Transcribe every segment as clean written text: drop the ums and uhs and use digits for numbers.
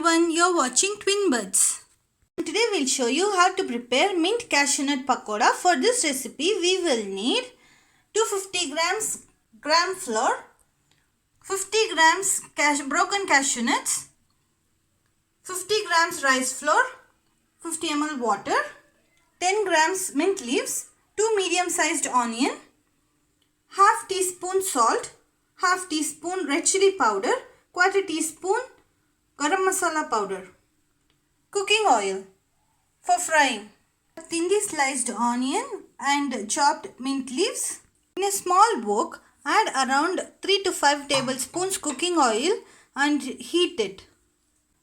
everyone, you're watching Twin Birds. Today we'll show you how to prepare mint cashew nut pakoda. For this recipe we will need 250 gram flour, 50 grams broken cashew nuts, 50 grams rice flour, 50 ml water, 10 grams mint leaves, 2 medium sized onion, half teaspoon salt, half teaspoon red chili powder, quarter teaspoon garam masala powder. Cooking oil for frying. Thinly sliced onion and chopped mint leaves. In a small wok, add around 3 to 5 tablespoons cooking oil and heat it.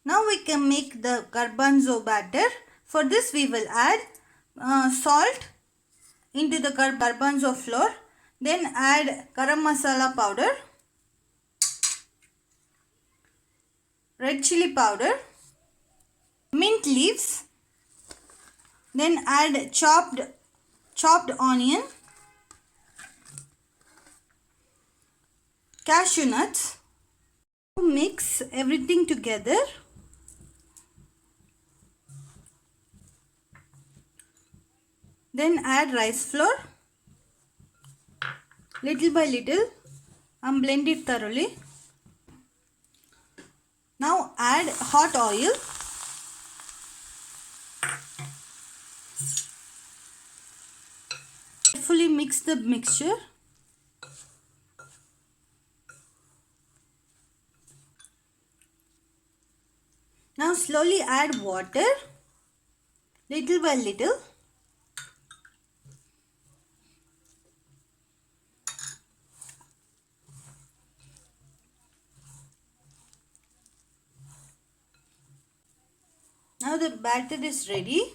Now we can make the garbanzo batter. For this we will add salt into the garbanzo flour. Then add garam masala powder, red chili powder, mint leaves, then add chopped onion, cashew nuts. Mix everything together. Then add rice flour little by little and blend it thoroughly. Now add hot oil. Carefully mix the mixture. Now slowly add water little by little. Now the batter is ready.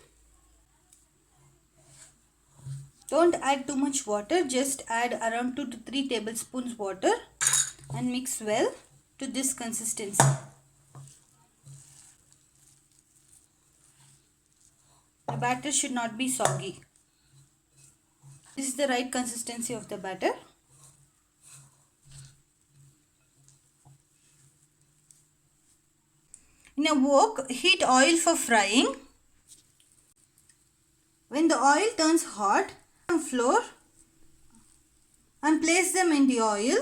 Don't add too much water, just add around 2 to 3 tablespoons water and mix well to this consistency. The batter should not be soggy. This is the right consistency of the batter. In a wok, heat oil for frying. When the oil turns hot, add flour and place them in the oil.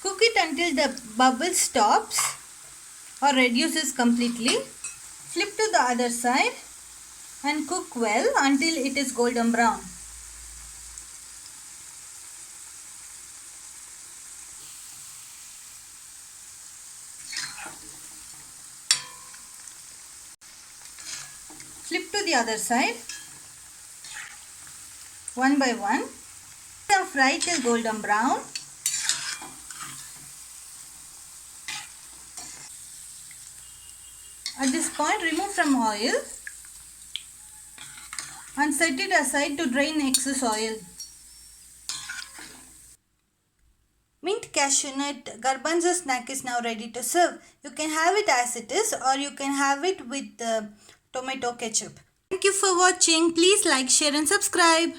Cook it until the bubble stops or reduces completely. Flip to the other side and cook well until it is golden brown. Flip to the other side, one by one. Fry till golden brown. At this point, remove from oil and set it aside to drain excess oil. Mint cashew nut garbanzo snack is now ready to serve. You can have it as it is or you can have it with tomato ketchup. Thank you for watching. Please like, share and subscribe.